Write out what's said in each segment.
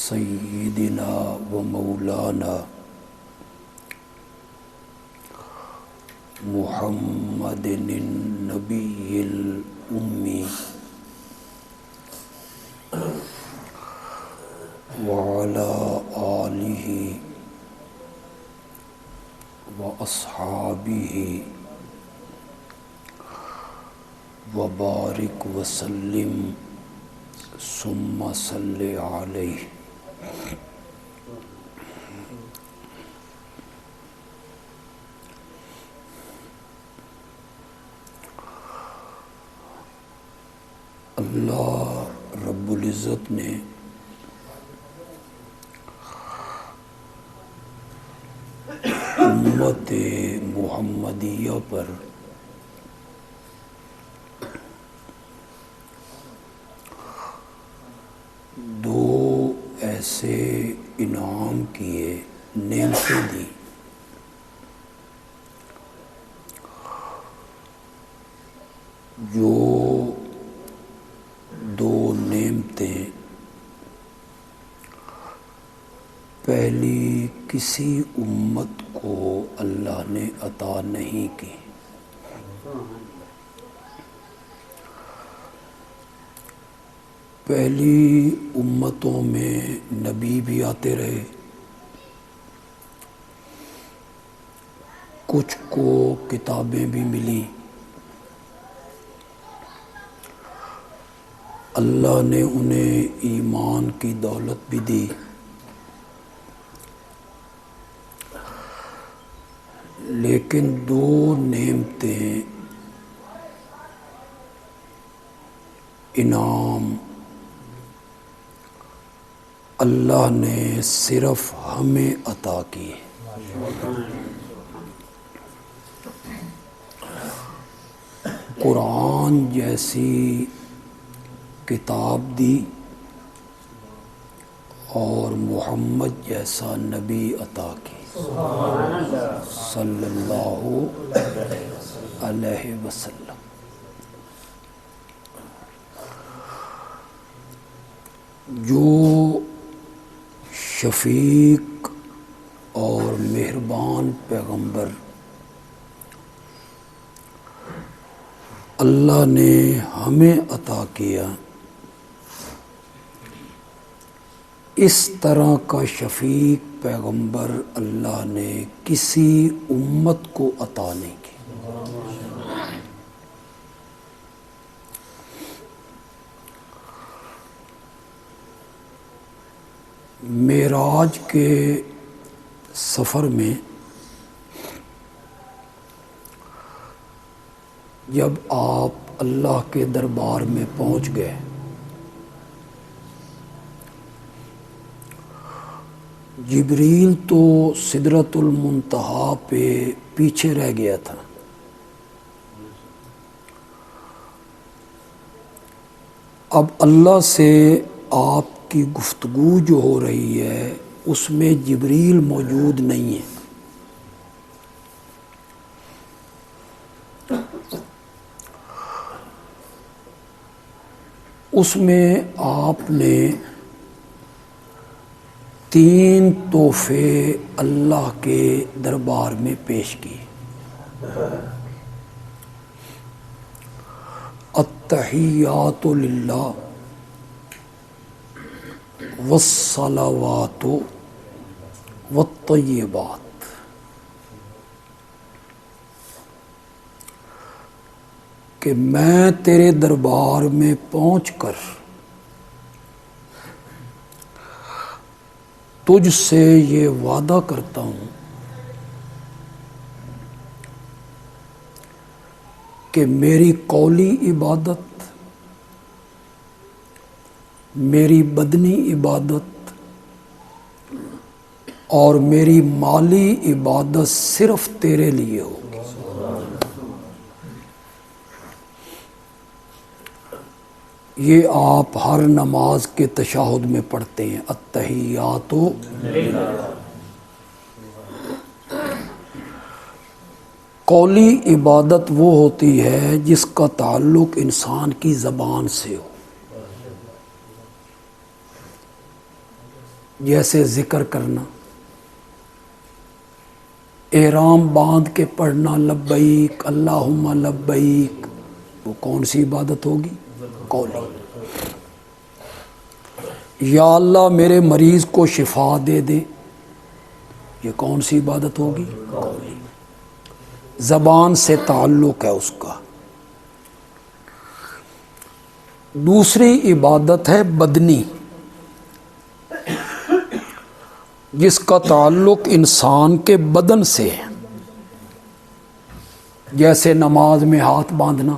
سیدنا و مولانا محمد النبی الأمی وعلى آلہ وأصحابہ وبارک وسلم ثم صلی علیہ۔ اللہ رب العزت نے امت محمدیہ پر دو ایسے انعام کیے، نعمتیں دی جو دو نعمتیں پہلی کسی امت کو اللہ نے عطا نہیں کی۔ پہلی امتوں میں نبی بھی آتے رہے، کچھ کو کتابیں بھی ملی، اللہ نے انہیں ایمان کی دولت بھی دی، لیکن دو نعمتیں انعام اللہ نے صرف ہمیں عطا کی۔ قرآن جیسی کتاب دی اور محمد جیسا نبی عطا کی صلی اللہ علیہ وسلم۔ جو شفیق اور مہربان پیغمبر اللہ نے ہمیں عطا کیا، اس طرح کا شفیق پیغمبر اللہ نے کسی امت کو عطا نہیں کی۔ معراج کے سفر میں جب آپ اللہ کے دربار میں پہنچ گئے، جبریل تو سدرۃ المنتہا پہ پیچھے رہ گیا تھا، اب اللہ سے آپ کی گفتگو جو ہو رہی ہے اس میں جبریل موجود نہیں ہے۔ اس میں آپ نے تین تحفے اللہ کے دربار میں پیش کیے۔ التحیات للہ والصلوات والطیبات، کہ میں تیرے دربار میں پہنچ کر تجھ سے یہ وعدہ کرتا ہوں کہ میری قولی عبادت، میری بدنی عبادت اور میری مالی عبادت صرف تیرے لیے ہوگی۔ یہ آپ ہر نماز کے تشہد میں پڑھتے ہیں، التحیات قولی عبادت وہ ہوتی ہے جس کا تعلق انسان کی زبان سے ہو، جیسے ذکر کرنا، احرام باندھ کے پڑھنا لبیک اللہم لبیک، وہ کون سی عبادت ہوگی؟ قولی۔ یا اللہ میرے مریض کو شفا دے دے، یہ کون سی عبادت ہوگی؟ قولی۔ زبان سے تعلق ہے اس کا۔ دوسری عبادت ہے بدنی، جس کا تعلق انسان کے بدن سے ہے، جیسے نماز میں ہاتھ باندھنا،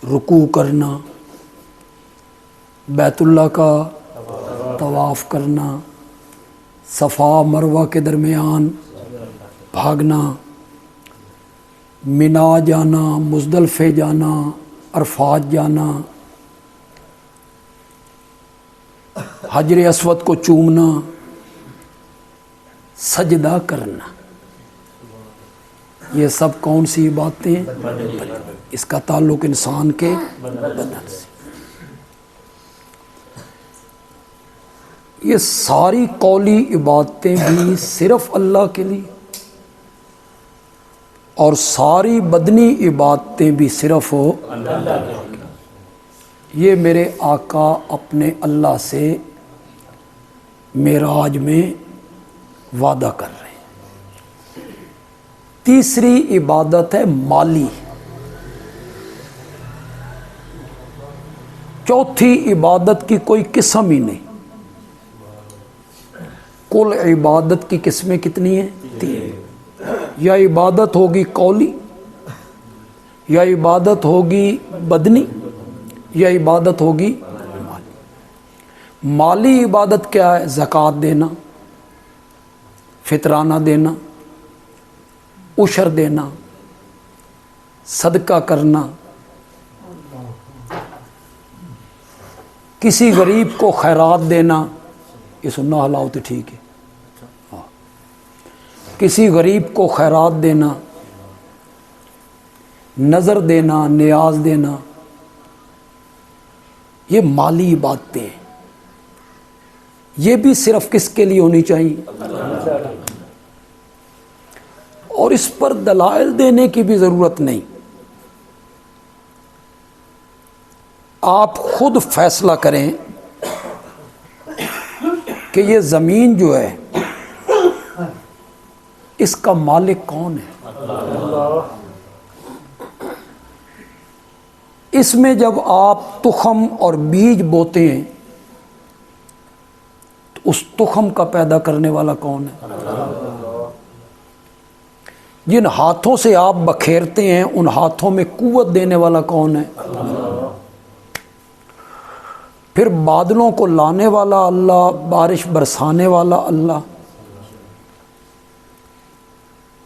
رکوع کرنا، بیت اللہ کا طواف کرنا، صفا مروہ کے درمیان بھاگنا، منا جانا، مزدلفے جانا، عرفات جانا، حجر اسود کو چومنا، سجدہ کرنا، یہ سب کون سی باتیں ہیں؟ اس کا تعلق انسان کے بدن سے۔ یہ ساری قولی عبادتیں بھی صرف اللہ کے لیے، اور ساری بدنی عبادتیں بھی صرف اللہ کے لیے۔ یہ میرے آقا اپنے اللہ سے معراج میں وعدہ کر رہے ہیں۔ تیسری عبادت ہے مالی۔ چوتھی عبادت کی کوئی قسم ہی نہیں۔ کل عبادت کی قسمیں کتنی ہیں؟ 3۔ یا عبادت ہوگی قولی، یا عبادت ہوگی بدنی، یا عبادت ہوگی مالی۔ مالی عبادت کیا ہے؟ زکوٰۃ دینا، فطرانہ دینا، عشر دینا، صدقہ کرنا، کسی غریب کو خیرات دینا، یہ سننا حلاؤ تو ٹھیک ہے، کسی غریب کو خیرات دینا، نظر دینا، نیاز دینا، یہ مالی عبادتیں ہیں۔ یہ بھی صرف کس کے لیے ہونی چاہیے؟ اور اس پر دلائل دینے کی بھی ضرورت نہیں، آپ خود فیصلہ کریں کہ یہ زمین جو ہے اس کا مالک کون ہے؟ اس میں جب آپ تخم اور بیج بوتے ہیں تو اس تخم کا پیدا کرنے والا کون ہے؟ جن ہاتھوں سے آپ بکھیرتے ہیں ان ہاتھوں میں قوت دینے والا کون ہے؟ پھر بادلوں کو لانے والا اللہ، بارش برسانے والا اللہ،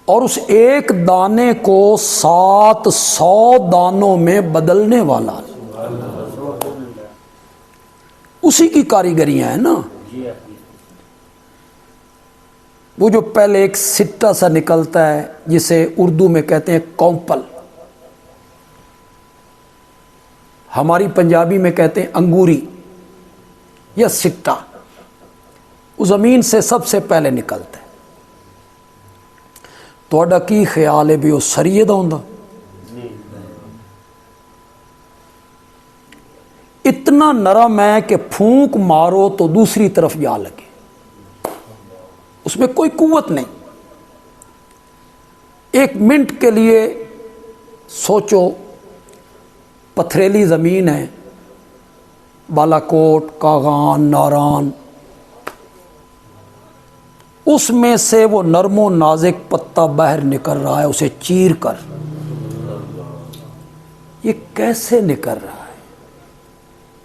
اور اس ایک دانے کو 700 دانوں میں بدلنے والا، اسی کی کاریگریاں ہیں نا۔ وہ جو پہلے ایک سٹہ سا نکلتا ہے جسے اردو میں کہتے ہیں کونپل، ہماری پنجابی میں کہتے ہیں انگوری یا سٹہ، وہ زمین سے سب سے پہلے نکلتا ہے۔ تھوڑا کی خیال ہے بھی وہ سریے دا ہوندا؟ اتنا نرم ہے کہ پھونک مارو تو دوسری طرف جا لگے، اس میں کوئی قوت نہیں۔ ایک منٹ کے لیے سوچو، پتھریلی زمین ہے، بالا کوٹ، کاغان، ناران، اس میں سے وہ نرم و نازک پتا باہر نکل رہا ہے، اسے چیر کر۔ یہ کیسے نکل رہا ہے؟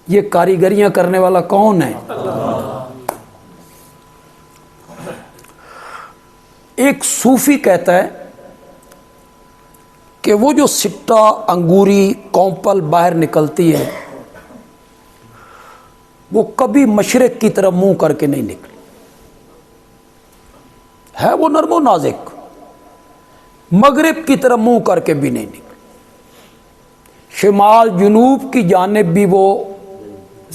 یہ کاریگریاں کرنے والا کون ہے؟ ایک صوفی کہتا ہے کہ وہ جو سٹہ، انگوری، کونپل باہر نکلتی ہے وہ کبھی مشرق کی طرف منہ کر کے نہیں نکلی، ہے وہ نرم و نازک، مغرب کی طرف منہ کر کے بھی نہیں نکلی، شمال جنوب کی جانب بھی وہ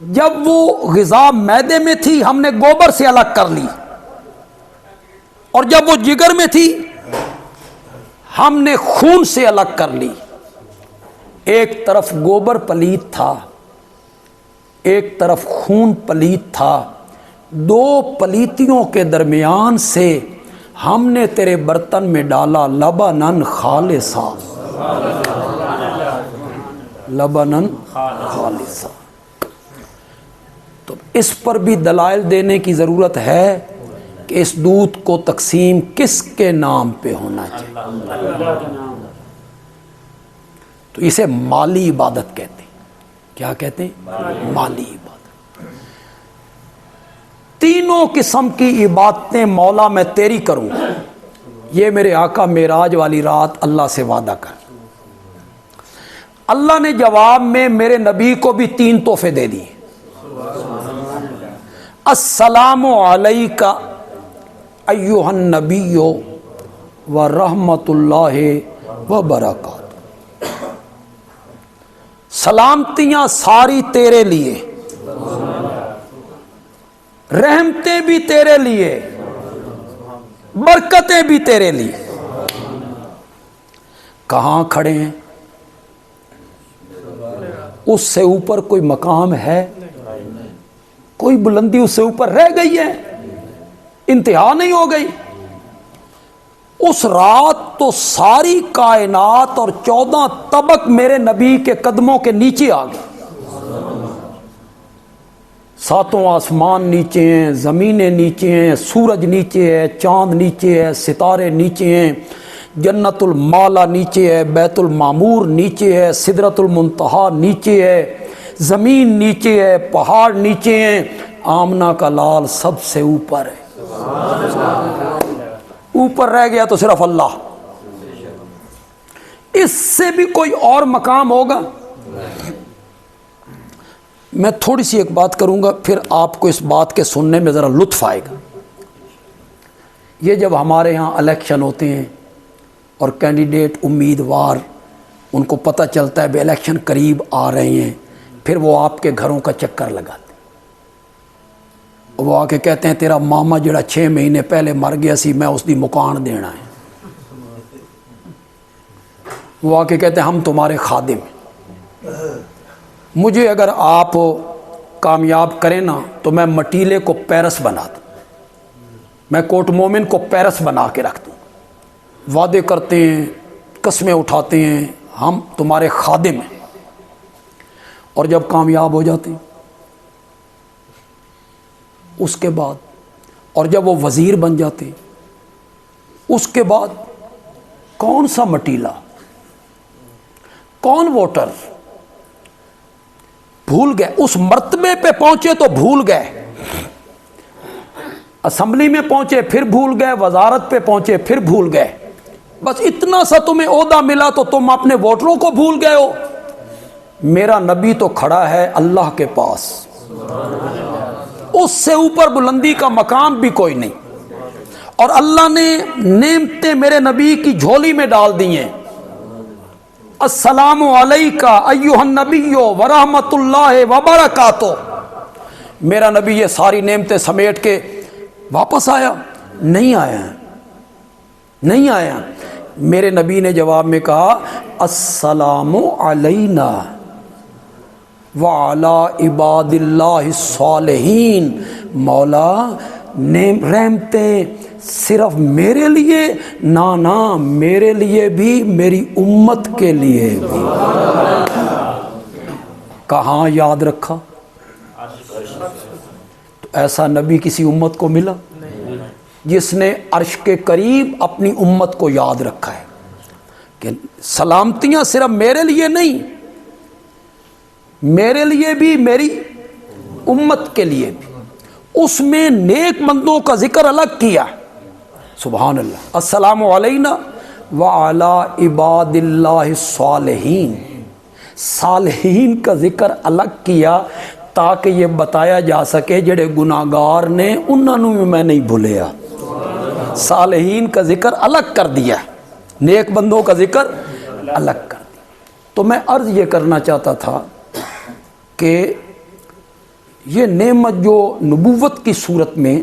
جب وہ غذا معدے میں تھی ہم نے گوبر سے الگ کر لی، اور جب وہ جگر میں تھی ہم نے خون سے الگ کر لی۔ ایک طرف گوبر پلید تھا، ایک طرف خون پلید تھا، دو پلیتیوں کے درمیان سے ہم نے تیرے برتن میں ڈالا لبنن خالصا، لبنن خالصا۔ تو اس پر بھی دلائل دینے کی ضرورت ہے کہ اس دودھ کو تقسیم کس کے نام پہ ہونا چاہیے۔ تو اسے مالی عبادت کہتے ہیں۔ کیا کہتے ہیں؟ مالی عبادت۔ تینوں قسم کی عبادتیں مولا میں تیری کروں، یہ میرے آقا معراج والی رات اللہ سے وعدہ کر۔ اللہ نے جواب میں میرے نبی کو بھی 3 تحفے دے دیے۔ السلام علیک ایھا النبی ورحمۃ اللہ وبرکاتہ، سلامتیاں ساری تیرے لیے، رحمتیں بھی تیرے لیے، برکتیں بھی تیرے لیے۔ کہاں کھڑے ہیں؟ اس سے اوپر کوئی مقام ہے؟ کوئی بلندی اس سے اوپر رہ گئی ہے؟ انتہا نہیں ہو گئی؟ اس رات تو ساری کائنات اور 14 طبق میرے نبی کے قدموں کے نیچے آ گئے۔ 7 آسمان نیچے ہیں، زمینیں نیچے ہیں، سورج نیچے ہے، چاند نیچے ہے، ستارے نیچے ہیں، جنت المالا نیچے ہے، بیت المعمور نیچے ہے، سدرۃ المنتہا نیچے ہے، زمین نیچے ہے، پہاڑ نیچے ہیں، آمنہ کا لال سب سے اوپر ہے۔ اوپر رہ گیا تو صرف اللہ۔ اس سے بھی کوئی اور مقام ہوگا؟ میں تھوڑی سی ایک بات کروں گا، پھر آپ کو اس بات کے سننے میں ذرا لطف آئے گا۔ یہ جب ہمارے ہاں الیکشن ہوتے ہیں اور کینڈیڈیٹ امیدوار ان کو پتہ چلتا ہے بھی الیکشن قریب آ رہے ہیں، پھر وہ آپ کے گھروں کا چکر لگاتے ہیں۔ وہ آ کے کہتے ہیں تیرا ماما جڑا 6 مہینے پہلے مر گیا سی، میں اس دی مکان دینا ہے۔ وہ آ کے کہتے ہیں ہم تمہارے خادم ہیں، مجھے اگر آپ کامیاب کریں نا تو میں مٹیلے کو پیرس بنا دوں، میں کوٹ مومن کو پیرس بنا کے رکھ دوں۔ وعدے کرتے ہیں، قسمیں اٹھاتے ہیں، ہم تمہارے خادم ہیں، اور جب کامیاب ہو جاتے ہیں اس کے بعد، اور جب وہ وزیر بن جاتے ہیں اس کے بعد، کون سا مٹیلا، کون ووٹر، بھول گئے۔ اس مرتبے پہ پہنچے تو بھول گئے، اسمبلی میں پہنچے پھر بھول گئے، وزارت پہ پہنچے پھر بھول گئے۔ بس اتنا سا تمہیں عہدہ ملا تو تم اپنے ووٹروں کو بھول گئے ہو۔ میرا نبی تو کھڑا ہے اللہ کے پاس، اس سے اوپر بلندی کا مقام بھی کوئی نہیں، اور اللہ نے نعمتیں میرے نبی کی جھولی میں ڈال دی ہیں۔ السلام علیک ایھا النبی ورحمۃ اللہ وبرکاتہ۔ میرا نبی یہ ساری نعمتیں سمیٹ کے واپس آیا؟ نہیں آیا، نہیں آیا۔ میرے نبی نے جواب میں کہا السلام علینا وعلی عباد اللہ الصالحین۔ مولا رحمتیں صرف میرے لیے نہ میرے لیے بھی، میری امت کے لیے بھی۔ کہاں یاد رکھا؟ تو ایسا نبی کسی امت کو ملا جس نے عرش کے قریب اپنی امت کو یاد رکھا ہے کہ سلامتیاں صرف میرے لیے نہیں، میرے لیے بھی، میری امت کے لیے بھی۔ اس میں نیک بندوں کا ذکر الگ کیا، سبحان اللہ۔ السلام علینا وعلی عباد اللہ الصالحین، صالحین کا ذکر الگ کیا تاکہ یہ بتایا جا سکے جڑے گناہگار نے انہوں بھی میں نہیں بھولیا۔ صالحین کا ذکر الگ کر دیا، نیک بندوں کا ذکر الگ کر دیا۔ تو میں عرض یہ کرنا چاہتا تھا کہ یہ نعمت جو نبوت کی صورت میں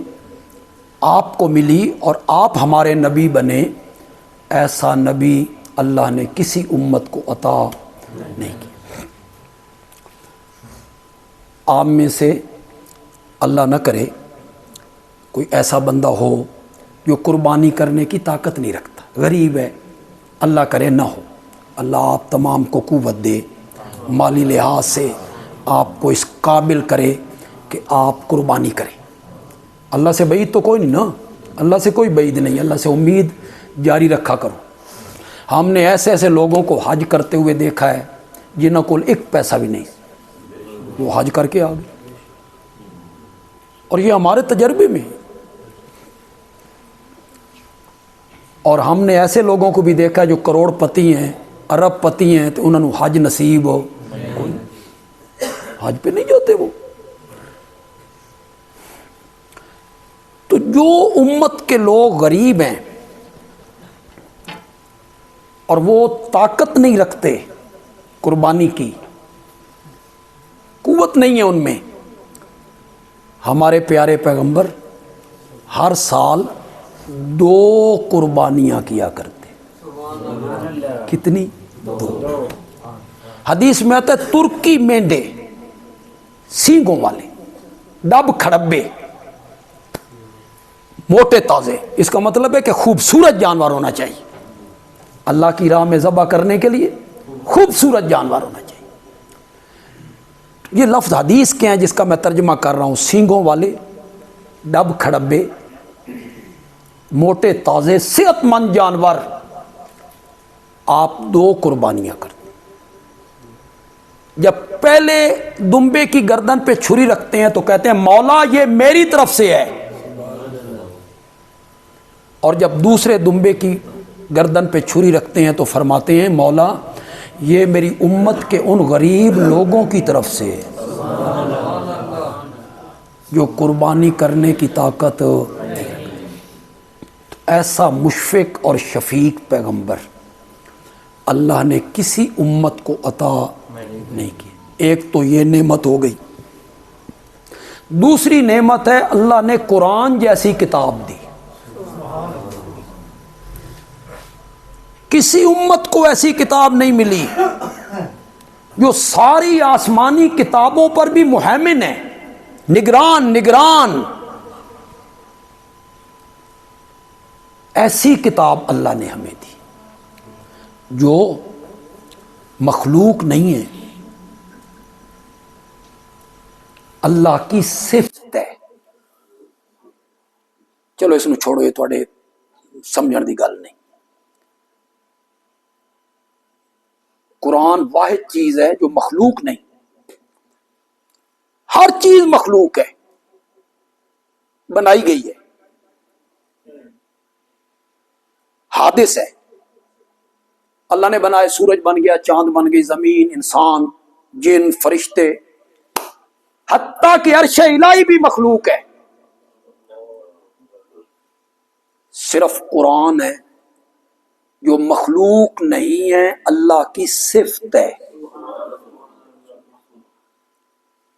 آپ کو ملی اور آپ ہمارے نبی بنے، ایسا نبی اللہ نے کسی امت کو عطا نہیں کی۔ آپ میں سے اللہ نہ کرے کوئی ایسا بندہ ہو جو قربانی کرنے کی طاقت نہیں رکھتا، غریب ہے، اللہ کرے نہ ہو۔ اللہ آپ تمام کو قوت دے، مالی لحاظ سے آپ کو اس قابل کرے کہ آپ قربانی کریں۔ اللہ سے بعید تو کوئی نہیں نا، اللہ سے کوئی بعید نہیں، اللہ سے امید جاری رکھا کرو۔ ہم نے ایسے ایسے لوگوں کو حج کرتے ہوئے دیکھا ہے جنہوں کو ایک پیسہ بھی نہیں، وہ حج کر کے آ گئے، اور یہ ہمارے تجربے میں۔ اور ہم نے ایسے لوگوں کو بھی دیکھا جو کروڑ پتی ہیں، ارب پتی ہیں، تو انہوں نے حج نصیب ہو، حج پہ نہیں جاتے وہ۔ تو جو امت کے لوگ غریب ہیں اور وہ طاقت نہیں رکھتے قربانی کی، قوت نہیں ہے ان میں، ہمارے پیارے پیغمبر ہر سال 2 قربانیاں کیا کرتے۔ کتنی؟ 2۔ حدیث میں آتا ہے ترکی مینڈے، سینگوں والے، ڈب کھڑبے، موٹے تازے، اس کا مطلب ہے کہ خوبصورت جانور ہونا چاہیے۔ اللہ کی راہ میں ذبح کرنے کے لیے خوبصورت جانور ہونا چاہیے۔ یہ لفظ حدیث کے ہیں جس کا میں ترجمہ کر رہا ہوں، سینگوں والے، ڈب کھڑبے، موٹے تازے، صحت مند جانور، آپ 2 قربانیاں کرتے۔ جب پہلے دمبے کی گردن پہ چھری رکھتے ہیں تو کہتے ہیں مولا یہ میری طرف سے ہے، اور جب دوسرے دمبے کی گردن پہ چھری رکھتے ہیں تو فرماتے ہیں مولا یہ میری امت کے ان غریب لوگوں کی طرف سے ہے جو قربانی کرنے کی طاقت نہیں رکھتے۔ ایسا مشفق اور شفیق پیغمبر اللہ نے کسی امت کو عطا نہیں کی۔ ایک تو یہ نعمت ہو گئی، دوسری نعمت ہے اللہ نے قرآن جیسی کتاب دی۔ کسی امت کو ایسی کتاب نہیں ملی جو ساری آسمانی کتابوں پر بھی مہیمن ہے، نگران۔ ایسی کتاب اللہ نے ہمیں دی جو مخلوق نہیں ہے، اللہ کی صفت ہے۔ چلو اس نو چھوڑو، یہ تھوڑے سمجھن دی گل نہیں۔ قرآن واحد چیز ہے جو مخلوق نہیں، ہر چیز مخلوق ہے، بنائی گئی ہے، حادث ہے۔ اللہ نے بنائے، سورج بن گیا، چاند بن گئی، زمین، انسان، جن، فرشتے، حتیٰ کہ عرش الہی بھی مخلوق ہے۔ صرف قرآن ہے جو مخلوق نہیں ہے، اللہ کی صفت ہے۔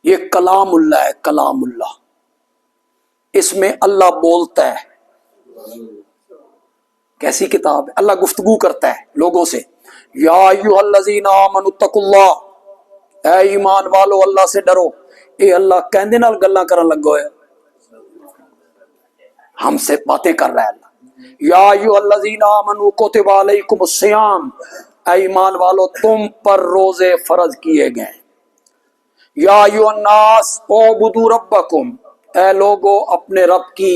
یہ کلام اللہ ہے، کلام اللہ، اس میں اللہ بولتا ہے۔ کیسی کتاب ہے؟ اللہ گفتگو کرتا ہے لوگوں سے، یا ایھا الذین آمنوا اتقوا اللہ، اے ایمان والو اللہ سے ڈرو۔ اے اللہ کہندے نال گلاں کرن لگا ہویا، ہم سے باتیں کر رہا ہے اللہ۔ یا ایھا الذین آمنوا کتب علیکم الصیام، اے ایمان والو تم پر روزے فرض کیے گئے۔ یا ایھا الناس اعبدوا ربکم، اے لوگو اپنے رب کی۔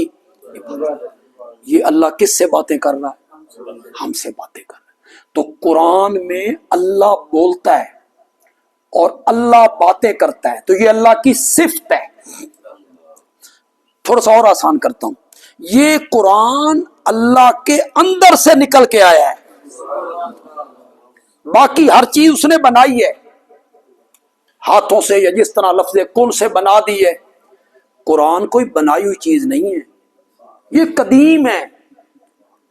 یہ اللہ کس سے باتیں کر رہا ہے؟ ہم سے باتیں کر رہا ہے۔ تو قرآن میں اللہ بولتا ہے اور اللہ باتیں کرتا ہے، تو یہ اللہ کی صفت ہے۔ تھوڑا سا اور آسان کرتا ہوں، یہ قرآن اللہ کے اندر سے نکل کے آیا ہے، باقی ہر چیز اس نے بنائی ہے، ہاتھوں سے یا جس طرح لفظ کن سے بنا دی ہے۔ قرآن کوئی بنائی ہوئی چیز نہیں ہے، یہ قدیم ہے،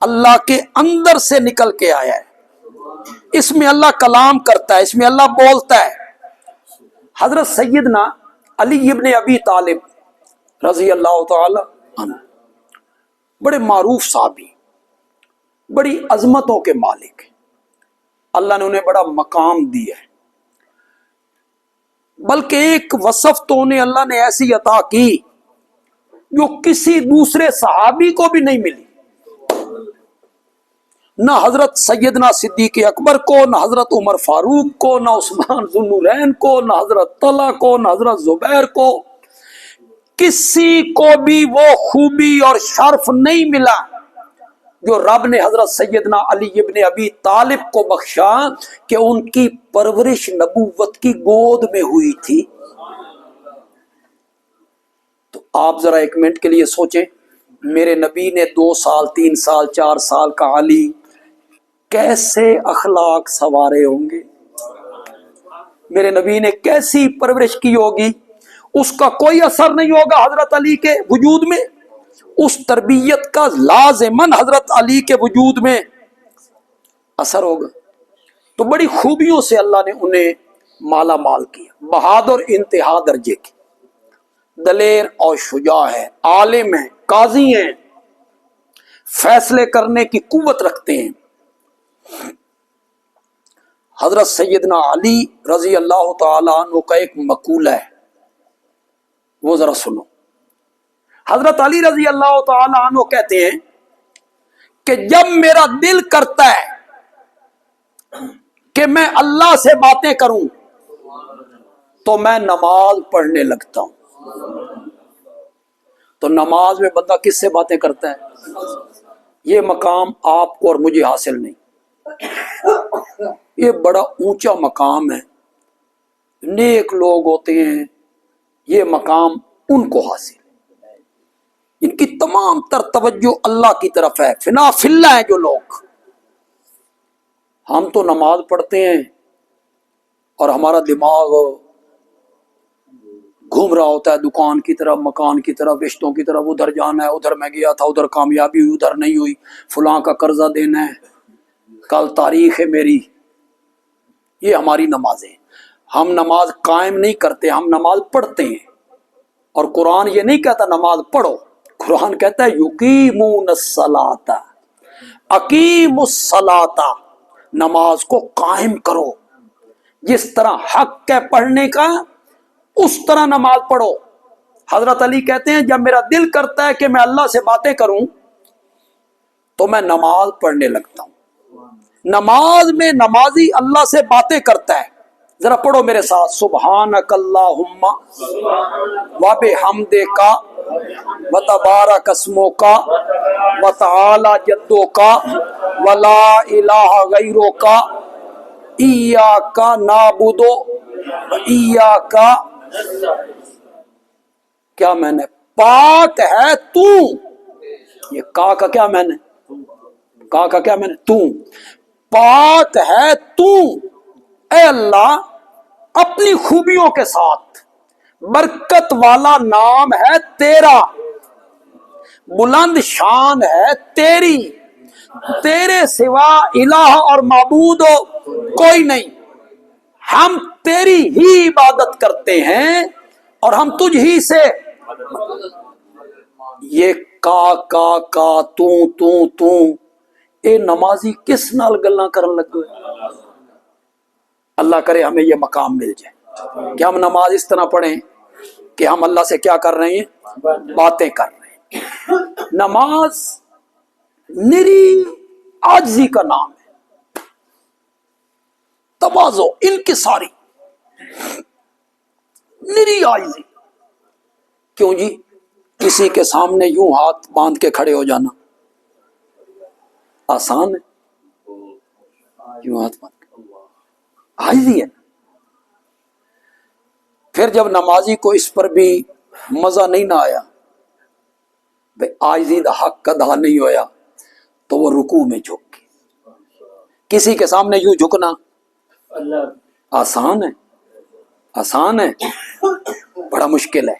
اللہ کے اندر سے نکل کے آیا ہے۔ اس میں اللہ کلام کرتا ہے، اس میں اللہ بولتا ہے۔ حضرت سیدنا علی ابن ابی طالب رضی اللہ تعالی عنہ بڑے معروف صحابی، بڑی عظمتوں کے مالک ہیں، اللہ نے انہیں بڑا مقام دیا ہے، بلکہ ایک وصف تو انہیں اللہ نے ایسی عطا کی جو کسی دوسرے صحابی کو بھی نہیں ملی، نہ حضرت سیدنا صدیق اکبر کو، نہ حضرت عمر فاروق کو، نہ عثمان ذو النورین کو، نہ حضرت طلحہ کو، نہ حضرت زبیر کو، کسی کو بھی وہ خوبی اور شرف نہیں ملا جو رب نے حضرت سیدنا علی ابن ابی طالب کو بخشا کہ ان کی پرورش نبوت کی گود میں ہوئی تھی۔ تو آپ ذرا ایک منٹ کے لیے سوچیں، میرے نبی نے 2 سال 3 سال 4 سال کا علی کیسے اخلاق سنوارے ہوں گے، میرے نبی نے کیسی پرورش کی ہوگی، اس کا کوئی اثر نہیں ہوگا حضرت علی کے وجود میں، اس تربیت کا لازماً حضرت علی کے وجود میں اثر ہوگا۔ تو بڑی خوبیوں سے اللہ نے انہیں مالا مال کیا، بہادر انتہا درجے کی، دلیر اور شجاع ہے، عالم ہیں، قاضی ہیں، فیصلے کرنے کی قوت رکھتے ہیں۔ حضرت سیدنا علی رضی اللہ تعالیٰ عنہ کا ایک مقولہ ہے، وہ ذرا سنو۔ حضرت علی رضی اللہ تعالیٰ عنہ کہتے ہیں کہ جب میرا دل کرتا ہے کہ میں اللہ سے باتیں کروں تو میں نماز پڑھنے لگتا ہوں۔ تو نماز میں بندہ کس سے باتیں کرتا ہے؟ یہ مقام آپ کو اور مجھے حاصل نہیں، یہ بڑا اونچا مقام ہے، نیک لوگ ہوتے ہیں یہ مقام ان کو حاصل ہے، ان کی تمام تر توجہ اللہ کی طرف ہے، فنا فی اللہ ہے جو لوگ۔ ہم تو نماز پڑھتے ہیں اور ہمارا دماغ گھوم رہا ہوتا ہے دکان کی طرف، مکان کی طرف، رشتوں کی طرف، ادھر جانا ہے، ادھر میں گیا تھا، ادھر کامیابی ہوئی، ادھر نہیں ہوئی، فلاں کا قرضہ دینا ہے، کل تاریخ ہے میری۔ یہ ہماری نمازیں، ہم نماز قائم نہیں کرتے، ہم نماز پڑھتے ہیں۔ اور قرآن یہ نہیں کہتا نماز پڑھو، قرآن کہتا ہے یقیمون الصلاۃ، اقیم الصلاۃ، نماز کو قائم کرو، جس طرح حق ہے پڑھنے کا اس طرح نماز پڑھو۔ حضرت علی کہتے ہیں جب میرا دل کرتا ہے کہ میں اللہ سے باتیں کروں تو میں نماز پڑھنے لگتا ہوں۔ نماز میں نمازی اللہ سے باتیں کرتا ہے، ذرا پڑھو میرے ساتھ، سبحانک اللہم وبحمدک وتبارک اسمک وتعالی جدک ولا الہ غیرک ایاک نعبد وایاک۔ کیا میں نے پاک ہے تو، یہ کا کیا میں نے، کا کیا میں نے، تو پاک ہے تو اے اللہ، اپنی خوبیوں کے ساتھ، برکت والا نام ہے تیرا، بلند شان ہے تیری، تیرے سوا الہ اور معبود کوئی نہیں، ہم تیری ہی عبادت کرتے ہیں اور ہم تجھ ہی سے۔ یہ کا تو اے نمازی کس نال گلاں کرن لگ گئے؟ اللہ کرے ہمیں یہ مقام مل جائے کہ ہم نماز اس طرح پڑھیں کہ ہم اللہ سے کیا کر رہے ہیں؟ باتیں کر رہے ہیں۔ نماز نری عاجزی کا نام ہے، تواضع، انکساری، نری عاجزی۔ کیوں جی؟ کسی کے سامنے یوں ہاتھ باندھ کے کھڑے ہو جانا آسان ہے؟ یوں ہاتھ باندھ کے عاجزی ہے۔ پھر جب نمازی کو اس پر بھی مزہ نہیں نہ آیا، بھئی عاجزی دا حق ادا نہیں ہویا، تو وہ رکوع میں جھک گئے۔ کسی کے سامنے یوں جھکنا آسان ہے؟ آسان ہے؟ بڑا مشکل ہے۔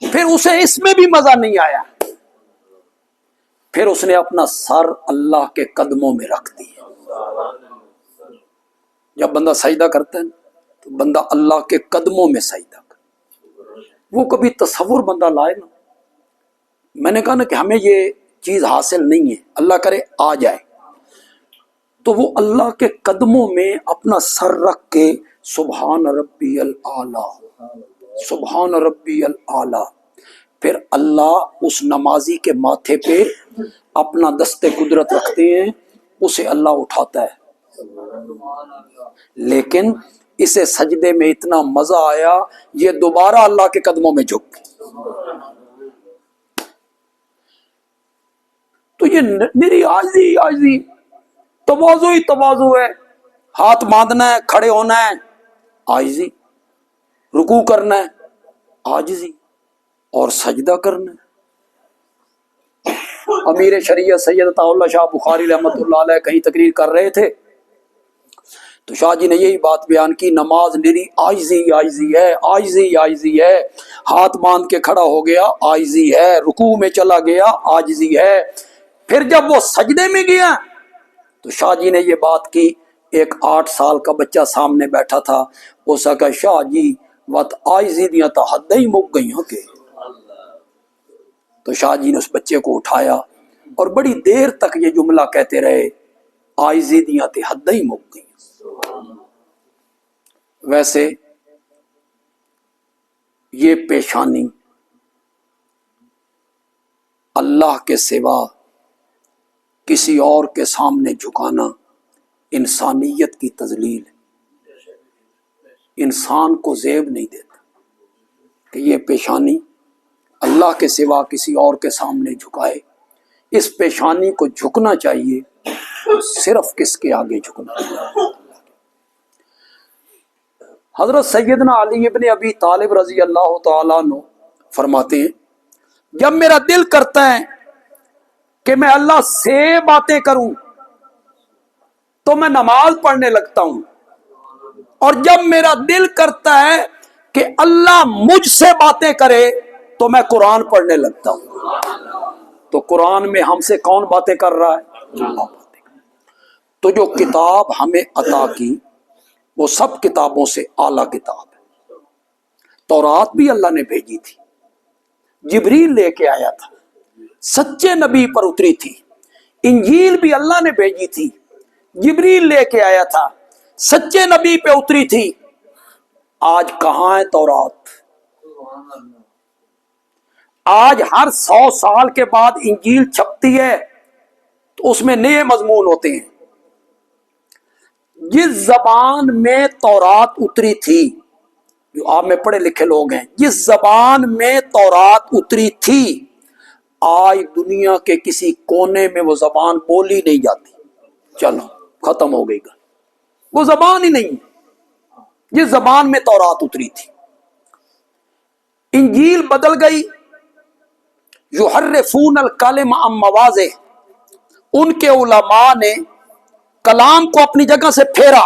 پھر اسے اس میں بھی مزہ نہیں آیا، پھر اس نے اپنا سر اللہ کے قدموں میں رکھ دیا۔ جب بندہ سجدہ کرتا ہے تو بندہ اللہ کے قدموں میں سجدہ کرتا ہے۔ وہ کبھی تصور بندہ لائے نا. میں نے کہا نا کہ ہمیں یہ چیز حاصل نہیں ہے، اللہ کرے آ جائے، تو وہ اللہ کے قدموں میں اپنا سر رکھ کے سبحان ربی العالی، سبحان ربی العالی، پھر اللہ اس نمازی کے ماتھے پہ اپنا دست قدرت رکھتے ہیں، اسے اللہ اٹھاتا ہے. لیکن اسے سجدے میں اتنا مزہ آیا یہ دوبارہ اللہ کے قدموں میں جھک گئی. تو یہ میری عاجزی تواضع ہی تواضع ہے. ہاتھ باندھنا ہے، کھڑے ہونا ہے عاجزی، رکوع کرنا ہے عاجزی، اور سجدہ کرنا ہے. امیر شریعت سید عطا اللہ شاہ بخاری رحمۃ اللہ علیہ کہیں تقریر کر رہے تھے تو شاہ جی نے یہی بات بیان کی، نماز میری عاجزی ہے، ہاتھ باندھ کے کھڑا ہو گیا عاجزی ہے، رکوع میں چلا گیا عاجزی ہے. پھر جب وہ سجدے میں گیا تو شاہ جی نے یہ بات کی. ایک 8 سال کا بچہ سامنے بیٹھا تھا، اس کا شاہ جی وت عاجزی دیاں تا حدیں ہی مک گئی ہوں کہ. تو شاہ جی نے اس بچے کو اٹھایا اور بڑی دیر تک یہ جملہ کہتے رہے، عاجزی دیاں تے حدیں ہی مک گئی. ویسے یہ پیشانی اللہ کے سوا کسی اور کے سامنے جھکانا انسانیت کی تذلیل ہے. انسان کو زیب نہیں دیتا کہ یہ پیشانی اللہ کے سوا کسی اور کے سامنے جھکائے. اس پیشانی کو جھکنا چاہیے صرف کس کے آگے جھکنا چاہیے. حضرت سیدنا علی ابن ابی طالب رضی اللہ تعالیٰ عنہ فرماتے ہیں، جب میرا دل کرتا ہے کہ میں اللہ سے باتیں کروں تو میں نماز پڑھنے لگتا ہوں، اور جب میرا دل کرتا ہے کہ اللہ مجھ سے باتیں کرے تو میں قرآن پڑھنے لگتا ہوں. تو قرآن میں ہم سے کون باتیں کر رہا ہے؟ اللہ باتیں. تو جو کتاب ہمیں عطا کی وہ سب کتابوں سے اعلیٰ کتاب ہے. تورات بھی اللہ نے بھیجی تھی، جبریل لے کے آیا تھا، سچے نبی پر اتری تھی. انجیل بھی اللہ نے بھیجی تھی، جبریل لے کے آیا تھا، سچے نبی پہ اتری تھی. آج کہاں ہے تورات؟ آج ہر 100 سال کے بعد انجیل چھپتی ہے تو اس میں نئے مضمون ہوتے ہیں. جس زبان میں تورات اتری تھی، جو آپ میں پڑھے لکھے لوگ ہیں، جس زبان میں تورات اتری تھی آج دنیا کے کسی کونے میں وہ زبان بولی نہیں جاتی. چلو ختم ہو گئی گا، وہ زبان ہی نہیں جس زبان میں تورات اتری تھی. انجیل بدل گئی، یحرفون الکلم عن مواضع، ان کے علماء نے کلام کو اپنی جگہ سے پھیرا،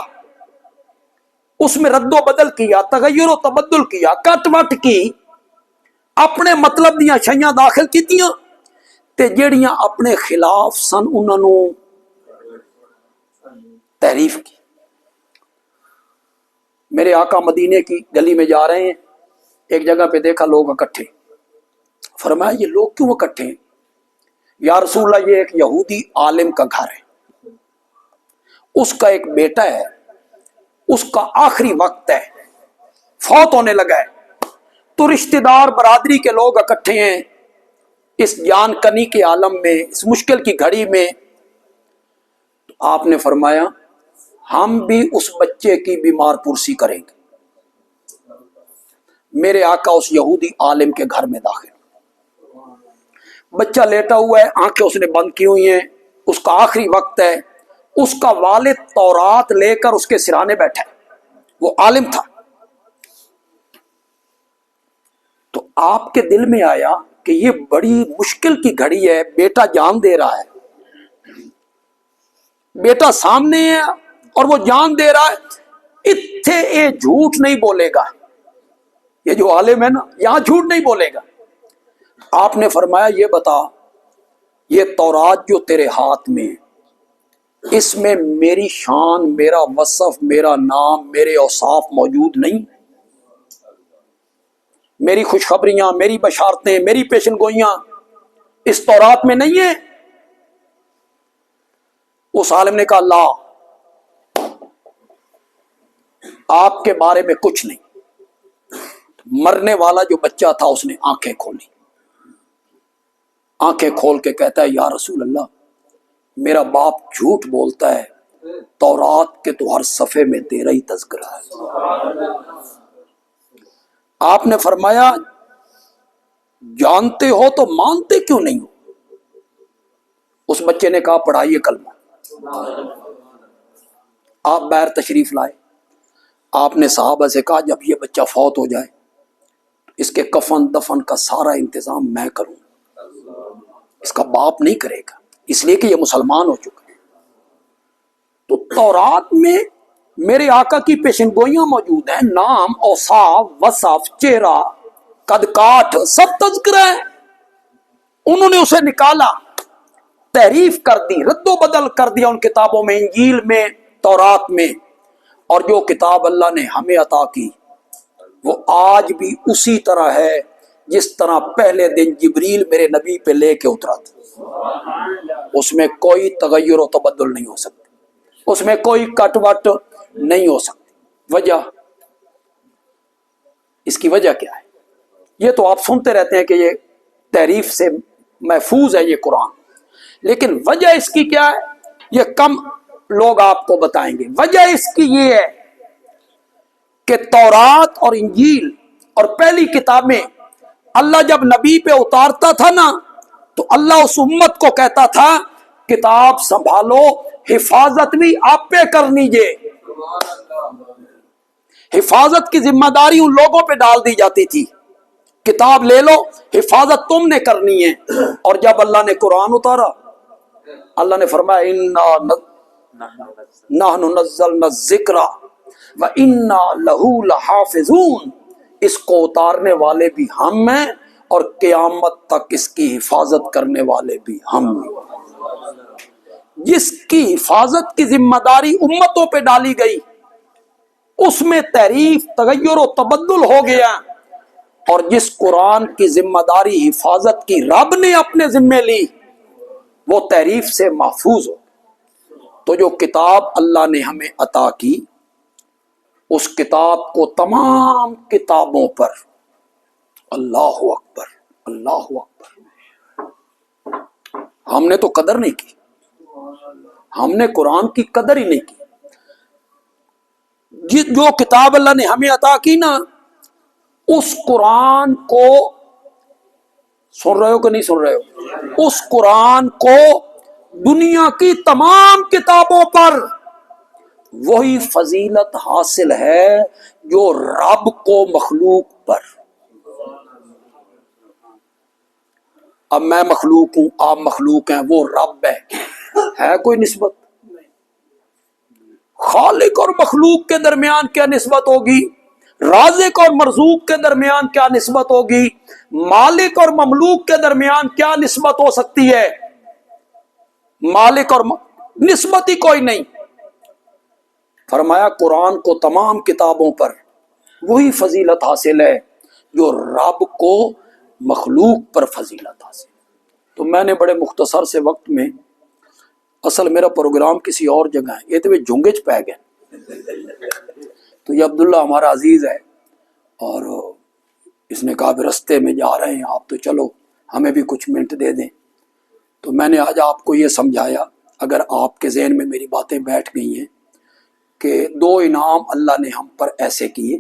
اس میں رد و بدل کیا، تغیر و تبدل کیا، کٹ وٹ کی، اپنے مطلب دیاں شیاں داخل کیتیاں تے جیڑیاں اپنے خلاف سن انہوں نے تحریف کی. میرے آقا مدینے کی گلی میں جا رہے ہیں، ایک جگہ پہ دیکھا لوگ اکٹھے. فرمایا یہ لوگ کیوں اکٹھے ہیں؟ یا رسول اللہ یہ ایک یہودی عالم کا گھر ہے، اس کا ایک بیٹا ہے، اس کا آخری وقت ہے، فوت ہونے لگا ہے، تو رشتہ دار برادری کے لوگ اکٹھے ہیں اس جان کنی کے عالم میں، اس مشکل کی گھڑی میں. تو آپ نے فرمایا ہم بھی اس بچے کی بیمار پرسی کریں گے. میرے آقا اس یہودی عالم کے گھر میں داخل، بچہ لیٹا ہوا ہے، آنکھیں اس نے بند کی ہوئی ہیں، اس کا آخری وقت ہے. اس کا والد تورات لے کر اس کے سرانے بیٹھا ہے، وہ عالم تھا. تو آپ کے دل میں آیا کہ یہ بڑی مشکل کی گھڑی ہے، بیٹا جان دے رہا ہے، بیٹا سامنے ہے اور وہ جان دے رہا ہے، اتھے اے جھوٹ نہیں بولے گا. یہ جو عالم ہے نا یہاں جھوٹ نہیں بولے گا. آپ نے فرمایا یہ بتا، یہ تورات جو تیرے ہاتھ میں اس میں میری شان، میرا وصف، میرا نام، میرے اوصاف موجود نہیں؟ میری خوشخبریاں، میری بشارتیں، میری پیشن گوئیاں اس تورات میں نہیں ہیں؟ اس عالم نے کہا لا، آپ کے بارے میں کچھ نہیں۔ مرنے والا جو بچہ تھا اس نے آنکھیں کھولی، آنکھیں کھول کے کہتا ہے یا رسول اللہ، میرا باپ جھوٹ بولتا ہے، تورات کے تو ہر صفحے میں تیرا ہی تذکرہ ہے۔ آپ نے فرمایا جانتے ہو تو مانتے کیوں نہیں ہو؟ اس بچے نے کہا پڑھائیے کلمہ۔ آپ باہر تشریف لائے، آپ نے صحابہ سے کہا جب یہ بچہ فوت ہو جائے اس کے کفن دفن کا سارا انتظام میں کروں، اس کا باپ نہیں کرے گا، اس لیے کہ یہ مسلمان ہو چکا ہے۔ تو تورات میں میرے آقا کی پیشن گوئیاں موجود ہیں، نام، اوصاف، وصف، چہرہ، قد کاٹ، سب تذکرہ ہے۔ انہوں نے اسے نکالا، تحریف کر دی، رد و بدل کر دیا ان کتابوں میں، انجیل میں، تورات میں، اور جو کتاب اللہ نے ہمیں عطا کی وہ آج بھی اسی طرح ہے جس طرح پہلے دن جبریل میرے نبی پہ لے کے اترا تھا۔ اس میں کوئی تغیر و تبدل نہیں ہو سکتی، اس میں کوئی کٹ وٹ نہیں ہو سکتی۔ وجہ، اس کی وجہ کیا ہے؟ یہ تو آپ سنتے رہتے ہیں کہ یہ تحریف سے محفوظ ہے یہ قرآن، لیکن وجہ اس کی کیا ہے یہ کم لوگ آپ کو بتائیں گے۔ وجہ اس کی یہ ہے کہ تورات اور انجیل اور پہلی کتابیں اللہ جب نبی پہ اتارتا تھا نا تو اللہ اس امت کو کہتا تھا کتاب سنبھالو، حفاظت بھی آپ پہ کرنی جے۔ حفاظت کی ذمہ داری ان لوگوں پہ ڈال دی جاتی تھی، کتاب لے لو، حفاظت تم نے کرنی ہے۔ اور جب اللہ نے قرآن اتارا، اللہ نے فرمایا اِنَّا نَحْنُ نَزَّلْنَا الذِّكْرَ وَإِنَّا لَهُ لَحَافِظُونَ، اس کو اتارنے والے بھی ہم ہیں اور قیامت تک اس کی حفاظت کرنے والے بھی ہم ہیں۔ جس کی حفاظت کی ذمہ داری امتوں پہ ڈالی گئی اس میں تحریف، تغیر و تبدل ہو گیا، اور جس قرآن کی ذمہ داری حفاظت کی رب نے اپنے ذمے لی وہ تحریف سے محفوظ ہو۔ تو جو کتاب اللہ نے ہمیں عطا کی اس کتاب کو تمام کتابوں پر اللہ اکبر اللہ اکبر، ہم نے تو قدر نہیں کی، ہم نے قرآن کی قدر ہی نہیں کی۔ جو کتاب اللہ نے ہمیں عطا کی نا اس قرآن کو سن رہے ہو کہ نہیں سن رہے ہو، اس قرآن کو دنیا کی تمام کتابوں پر وہی فضیلت حاصل ہے جو رب کو مخلوق پر۔ اب میں مخلوق ہوں، آپ مخلوق ہیں، وہ رب ہے کوئی نسبت؟ خالق اور مخلوق کے درمیان کیا نسبت ہوگی؟ رازق اور مرزوق کے درمیان کیا نسبت ہوگی؟ مالک اور مملوک کے درمیان کیا نسبت ہو سکتی ہے؟ مالک اور نسبت ہی کوئی نہیں۔ فرمایا قرآن کو تمام کتابوں پر وہی فضیلت حاصل ہے جو رب کو مخلوق پر فضیلت حاصل۔ تو میں نے بڑے مختصر سے وقت میں، اصل میرا پروگرام کسی اور جگہ ہے، یہ تو جھنگے چ پہ گئے۔ تو یہ عبداللہ ہمارا عزیز ہے اور اس نے کہا کہ رستے میں جا رہے ہیں آپ تو چلو ہمیں بھی کچھ منٹ دے دیں۔ تو میں نے آج آپ کو یہ سمجھایا، اگر آپ کے ذہن میں میری باتیں بیٹھ گئی ہیں، کہ دو انعام اللہ نے ہم پر ایسے کیے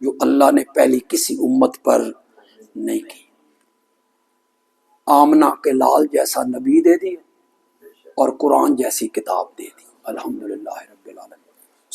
جو اللہ نے پہلی کسی امت پر نہیں کی۔ آمنہ کے لال جیسا نبی دے دیا اور قرآن جیسی کتاب دے دی۔ الحمدللہ رب العالمین۔